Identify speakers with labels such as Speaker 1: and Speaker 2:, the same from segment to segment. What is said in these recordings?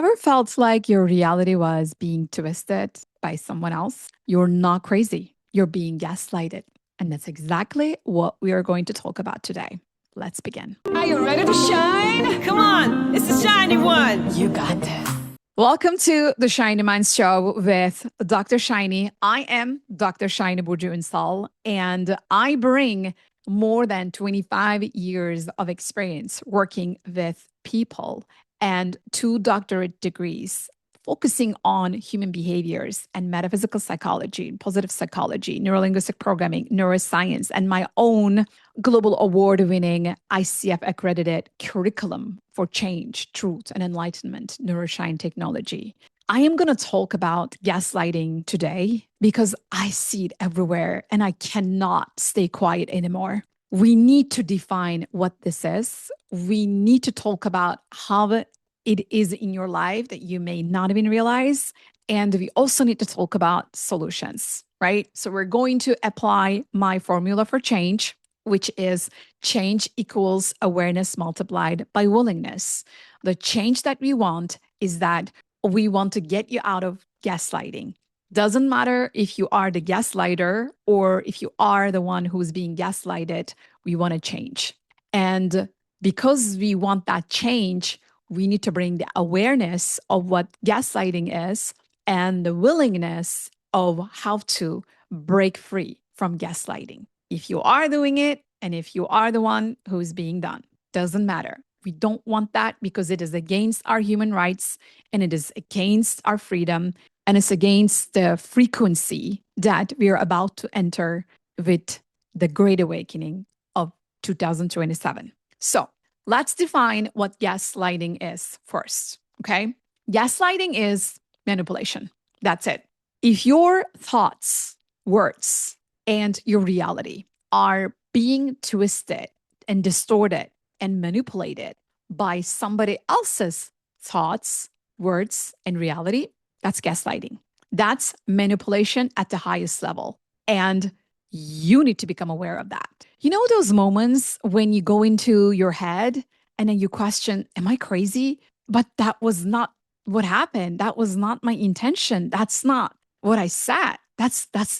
Speaker 1: Ever felt like your reality was being twisted by someone else? You're not crazy. You're being gaslighted. And that's exactly what we are going to talk about today. Let's begin.
Speaker 2: Are you ready to shine? Come on, it's the shiny one. You got this.
Speaker 1: Welcome to the Shiny Minds Show with Dr. Shiny. I am Dr. Shiny Burju-Insal, and I bring more than 25 years of experience working with people and 2 doctorate degrees focusing on human behaviors and metaphysical psychology, positive psychology, neuro-linguistic programming, neuroscience, and my own global award-winning ICF accredited curriculum for change, truth, and enlightenment, Neuro-Shine Technology. I am going to talk about gaslighting today because I see it everywhere and I cannot stay quiet anymore. We need to define what this is. We need to talk about how it is in your life that you may not even realize. And we also need to talk about solutions, right? So we're going to apply my formula for change, which is change equals awareness multiplied by willingness. The change that we want is that we want to get you out of gaslighting. Doesn't matter if you are the gaslighter or if you are the one who's being gaslighted, we want to change. And because we want that change, we need to bring the awareness of what gaslighting is and the willingness of how to break free from gaslighting. If you are doing it and if you are the one who's being done, doesn't matter. We don't want that because it is against our human rights and it is against our freedom and it's against the frequency that we are about to enter with the Great Awakening of 2027. So let's define what gaslighting is first, okay? Gaslighting is manipulation. That's it. If your thoughts, words, and your reality are being twisted and distorted and manipulated by somebody else's thoughts, words, and reality, that's gaslighting. That's manipulation at the highest level. And you need to become aware of that. You know those moments when you go into your head and then you question, am I crazy? But that was not what happened. That was not my intention. That's not what I said.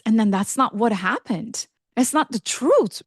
Speaker 1: And then that's not what happened. That's not the truth.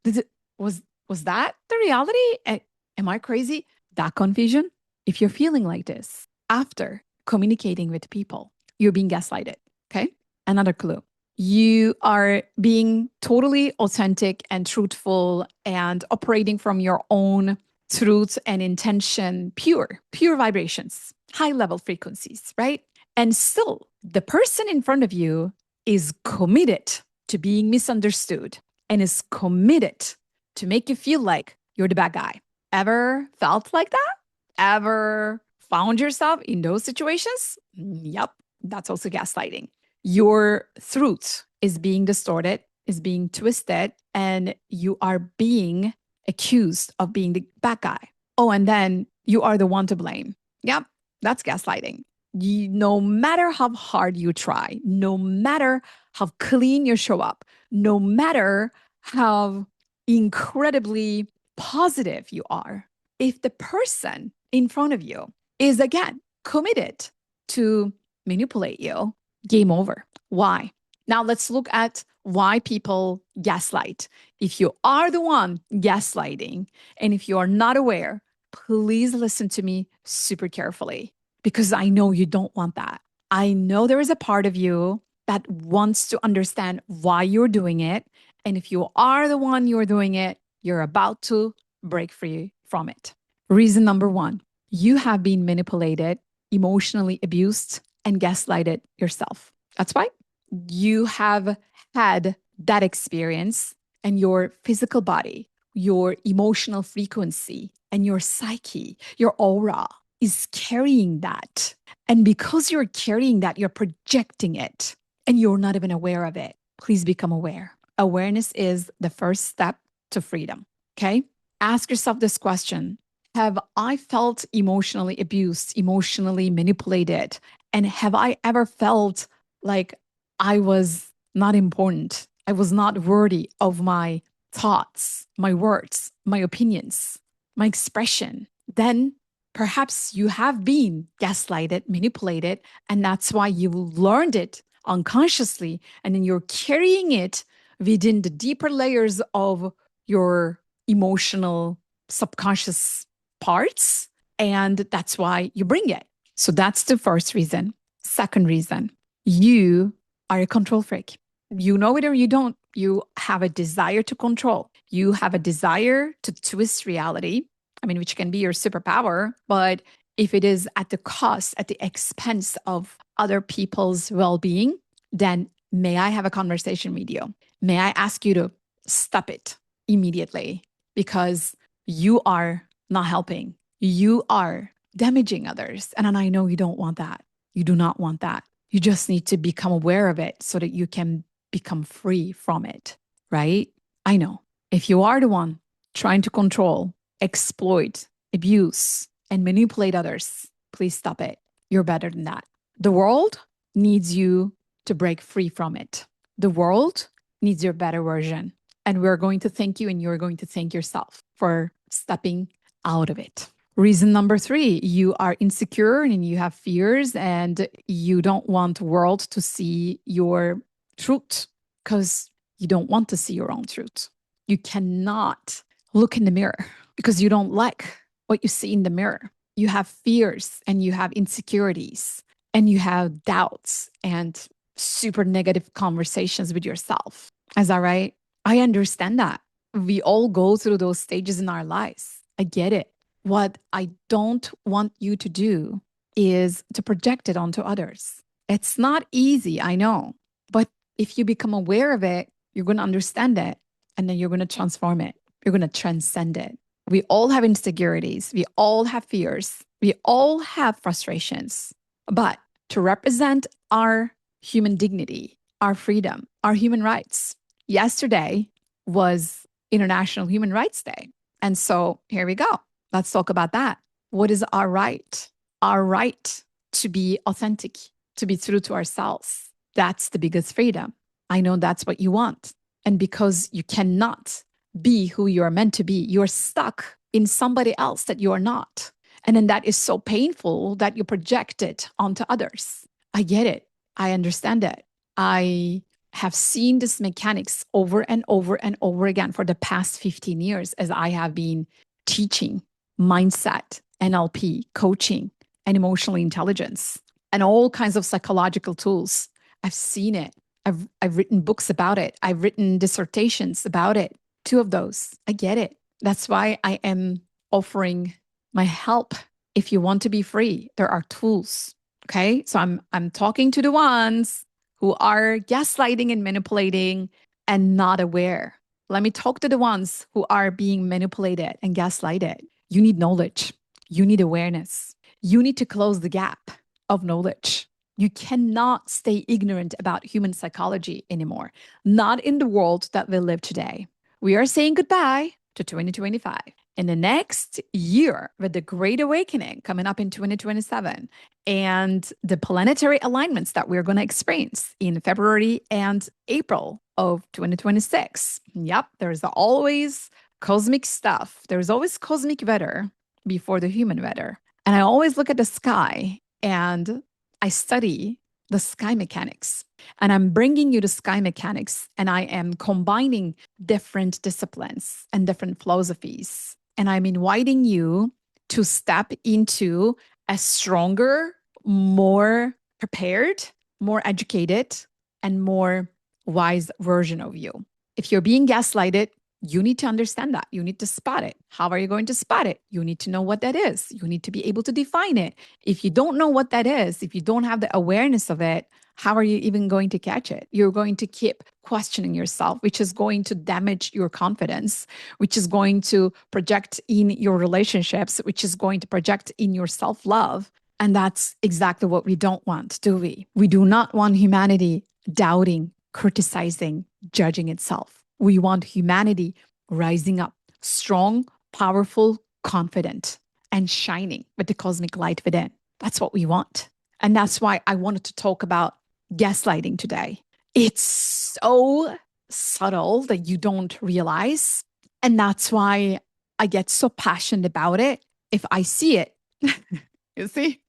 Speaker 1: Was that the reality? Am I crazy? That confusion, if you're feeling like this after communicating with people, you're being gaslighted, okay? Another clue. You are being totally authentic and truthful and operating from your own truth and intention, pure vibrations, high level frequencies, right? And still, the person in front of you is committed to being misunderstood and is committed to make you feel like you're the bad guy. Ever felt like that? Ever found yourself in those situations? Yep, that's also gaslighting. Your truth is being distorted, is being twisted, and you are being accused of being the bad guy. Oh, and then you are the one to blame. Yep, that's gaslighting. No matter how hard you try, no matter how clean you show up, no matter how incredibly positive you are, if the person in front of you is, again, committed to manipulate you, game over. Why? Now let's look at why people gaslight. If you are the one gaslighting, and if you are not aware, please listen to me super carefully because I know you don't want that. I know there is a part of you that wants to understand why you're doing it. And if you are the one you're doing it, you're about to break free from it. Reason number 1, you have been manipulated, emotionally abused, and gaslighted yourself. That's why you have had that experience, and your physical body, your emotional frequency, and your psyche, your aura is carrying that. And because you're carrying that, you're projecting it and you're not even aware of it. Please become aware. Awareness is the first step to freedom. Okay? Ask yourself this question. Have I felt emotionally abused, emotionally manipulated? And have I ever felt like I was not important? I was not worthy of my thoughts, my words, my opinions, my expression? Then Perhaps you have been gaslighted, manipulated, and that's why you learned it unconsciously. And then you're carrying it within the deeper layers of your emotional subconscious parts. And that's why you bring it. So that's the first reason. Second reason, you are a control freak. You know it or you don't. You have a desire to control. You have a desire to twist reality. I mean, which can be your superpower, but if it is at the cost, at the expense of other people's well being, then may I have a conversation with you? May I ask you to stop it immediately because you are not helping. You are damaging others. And I know you don't want that. You do not want that. You just need to become aware of it so that you can become free from it, right? I know. If you are the one trying to control, exploit, abuse, and manipulate others, please stop it. You're better than that. The world needs you to break free from it. The world needs your better version. And we're going to thank you and you're going to thank yourself for stepping out of it. Reason number 3, you are insecure and you have fears and you don't want the world to see your truth because you don't want to see your own truth. You cannot look in the mirror because you don't like what you see in the mirror. You have fears and you have insecurities and you have doubts and super negative conversations with yourself. Is that right? I understand that. We all go through those stages in our lives. I get it. What I don't want you to do is to project it onto others. It's not easy, I know. But if you become aware of it, you're going to understand it and then you're going to transform it. You're going to transcend it. We all have insecurities. We all have fears. We all have frustrations. But to represent our human dignity, our freedom, our human rights, yesterday was International Human Rights Day. And so here we go. Let's talk about that. What is our right? Our right to be authentic, to be true to ourselves. That's the biggest freedom. I know that's what you want. And because you cannot be who you are meant to be, you're stuck in somebody else that you are not. And then that is so painful that you project it onto others. I get it. I understand it. I have seen this mechanics over and over and over again for the past 15 years as I have been teaching mindset, NLP, coaching, and emotional intelligence, and all kinds of psychological tools. I've seen it. I've written books about it. I've written dissertations about it. 2 of those. I get it. That's why I am offering my help. If you want to be free, there are tools. Okay. So I'm talking to the ones who are gaslighting and manipulating and not aware. Let me talk to the ones who are being manipulated and gaslighted. You need knowledge. You need awareness. You need to close the gap of knowledge. You cannot stay ignorant about human psychology anymore. Not in the world that we live today. We are saying goodbye to 2025. In the next year, with the Great Awakening coming up in 2027, and the planetary alignments that we're going to experience in February and April of 2026. Yep, there's always cosmic stuff. There's always cosmic weather before the human weather. And I always look at the sky and I study the sky mechanics. And I'm bringing you the sky mechanics and I am combining different disciplines and different philosophies. And I'm inviting you to step into a stronger, more prepared, more educated, and more wise version of you. If you're being gaslighted, you need to understand that. You need to spot it. How are you going to spot it? You need to know what that is. You need to be able to define it. If you don't know what that is, if you don't have the awareness of it, how are you even going to catch it? You're going to keep questioning yourself, which is going to damage your confidence, which is going to project in your relationships, which is going to project in your self-love. And that's exactly what we don't want, do we? We do not want humanity doubting, criticizing, judging itself. We want humanity rising up, strong, powerful, confident, and shining with the cosmic light within. That's what we want. And that's why I wanted to talk about gaslighting today. It's so subtle that you don't realize. And that's why I get so passionate about it. If I see it, You see?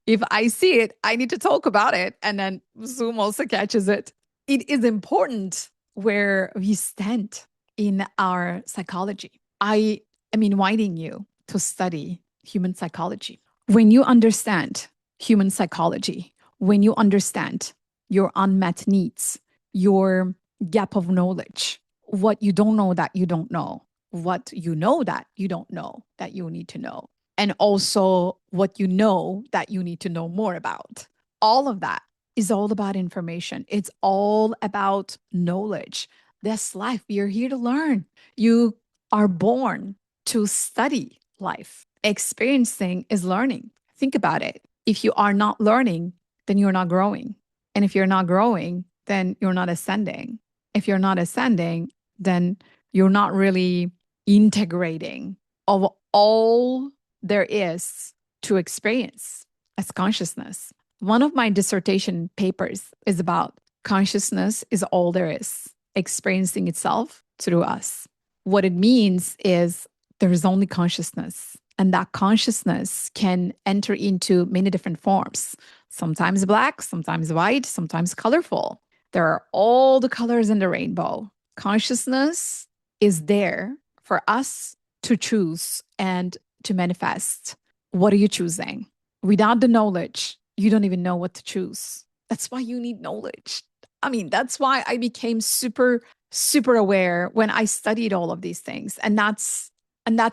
Speaker 1: If I see it, I need to talk about it. And then Zoom also catches it. It is important where we stand in our psychology. I am inviting you to study human psychology. When you understand human psychology, when you understand your unmet needs, your gap of knowledge, what you don't know that you don't know, what you know that you don't know that you need to know, and also what you know that you need to know more about. All of that is all about information. It's all about knowledge. That's life. You're here to learn. You are born to study life. Experiencing is learning. Think about it. If you are not learning, then you're not growing. And if you're not growing, then you're not ascending. If you're not ascending, then you're not really integrating of all there is to experience as consciousness. One of my dissertation papers is about consciousness is all there is, experiencing itself through us. What it means is there is only consciousness, and that consciousness can enter into many different forms, sometimes black, sometimes white, sometimes colorful. There are all the colors in the rainbow. Consciousness is there for us to choose and to manifest. What are you choosing? Without the knowledge, you don't even know what to choose. That's why you need knowledge. I mean, that's why I became super aware when I studied all of these things. And that's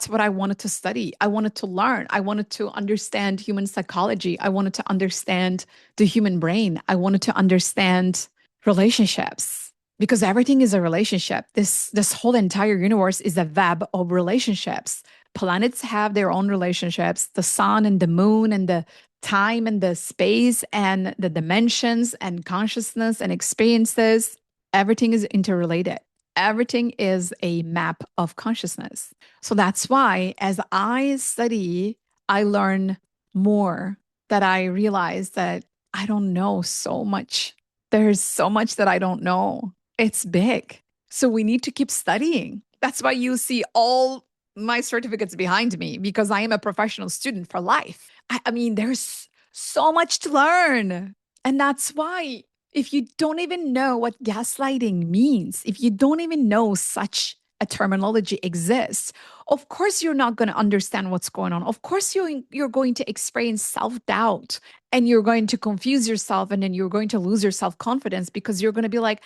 Speaker 1: what I wanted to study. I wanted to learn. I wanted to understand human psychology. I wanted to understand the human brain. I wanted to understand relationships because everything is a relationship. This whole entire universe is a web of relationships. Planets have their own relationships, the sun and the moon and the time and the space and the dimensions and consciousness and experiences. Everything is interrelated. Everything is a map of consciousness. So that's why as I study, I learn more, that I realize that I don't know so much. There's so much that I don't know. It's big. So we need to keep studying. That's why you see all my certificates behind me, because I am a professional student for life. I mean, there's so much to learn. And that's why if you don't even know what gaslighting means, if you don't even know such a terminology exists, of course you're not going to understand what's going on. Of course you're going to experience self-doubt, and you're going to confuse yourself, and then you're going to lose your self-confidence because you're going to be like,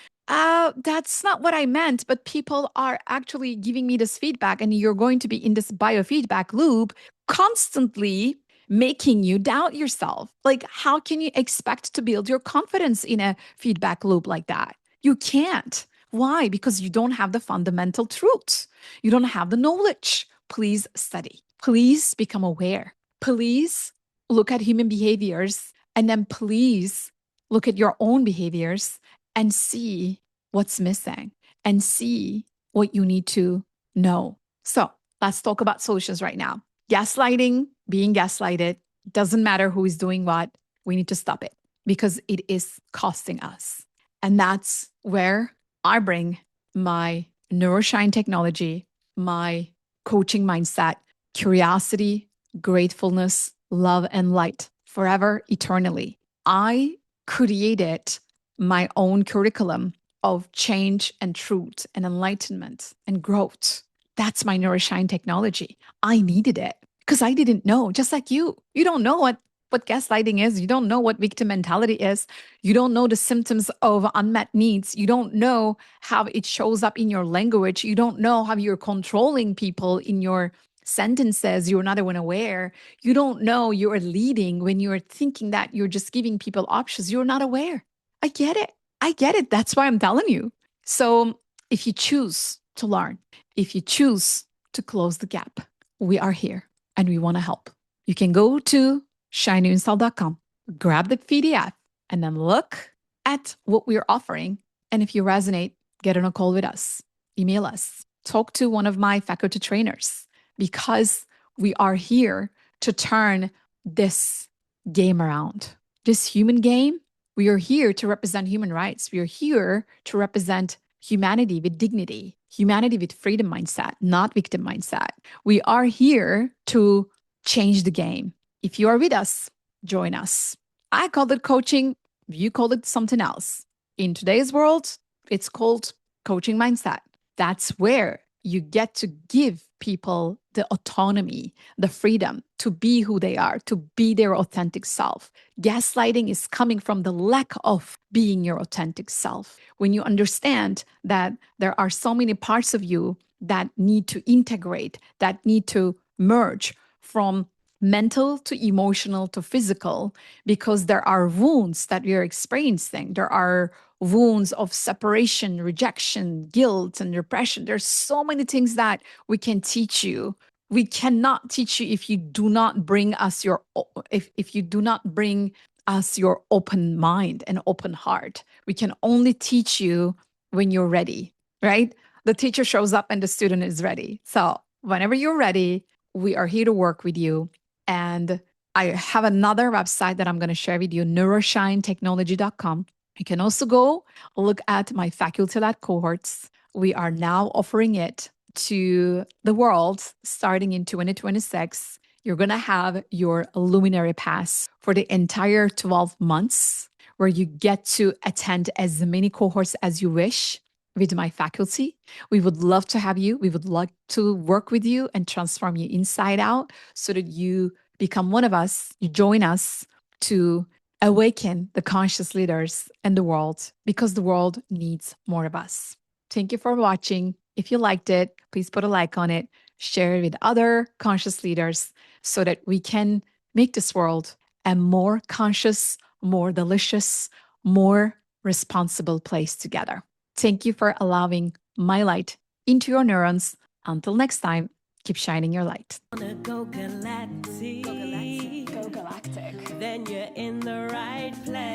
Speaker 1: that's not what I meant, but people are actually giving me this feedback, and you're going to be in this biofeedback loop constantly making you doubt yourself. Like, how can you expect to build your confidence in a feedback loop like that? You can't. Why? Because you don't have the fundamental truths. You don't have the knowledge. Please study. Please become aware. Please look at human behaviors, and then please look at your own behaviors and see what's missing and see what you need to know. So let's talk about solutions right now. Gaslighting, being gaslighted, doesn't matter who is doing what. We need to stop it because it is costing us. And that's where I bring my Neuro-Shine technology, my coaching mindset, curiosity, gratefulness, love, and light forever, eternally. I created my own curriculum of change and truth and enlightenment and growth. That's my Neuro-Shine technology. I needed it because I didn't know, just like you. You don't know what gaslighting is. You don't know what victim mentality is. You don't know the symptoms of unmet needs. You don't know how it shows up in your language. You don't know how you're controlling people in your sentences. You're not even aware. You don't know you're leading when you're thinking that you're just giving people options. You're not aware. I get it. I get it. That's why I'm telling you. So if you choose to learn, if you choose to close the gap, we are here and we want to help. You can go to shinyinstall.com, grab the PDF, and then look at what we're offering. And if you resonate, get on a call with us, email us, talk to one of my faculty trainers, because we are here to turn this game around. This human game, we are here to represent human rights. We are here to represent humanity with dignity, humanity with freedom mindset, not victim mindset. We are here to change the game. If you are with us, join us. I call it coaching. You call it something else. In today's world, it's called coaching mindset. That's where you get to give people the autonomy, the freedom to be who they are, to be their authentic self. Gaslighting is coming from the lack of being your authentic self. When you understand that there are so many parts of you that need to integrate, that need to merge from mental to emotional to physical, because there are wounds that we are experiencing. There are wounds of separation, rejection, guilt, and depression. There's so many things that we can teach you. We cannot teach you if you do not bring us your if you do not bring us your open mind and open heart. We can only teach you when you're ready, right? The teacher shows up and the student is ready. So whenever you're ready, we are here to work with you. And I have another website that I'm going to share with you, neuro-shine-technology.com. You can also go look at my faculty-led cohorts. We are now offering it to the world starting in 2026. You're going to have your luminary pass for the entire 12 months, where you get to attend as many cohorts as you wish with my faculty. We would love to have you. We would like to work with you and transform you inside out so that you become one of us. You join us to awaken the conscious leaders in the world, because the world needs more of us. Thank you for watching. If you liked it, please put a like on it, share it with other conscious leaders so that we can make this world a more conscious, more delicious, more responsible place together. Thank you for allowing my light into your neurons. Until next time, keep shining your light.
Speaker 2: Go galactic. Go galactic. Go galactic. Then you're in the right place.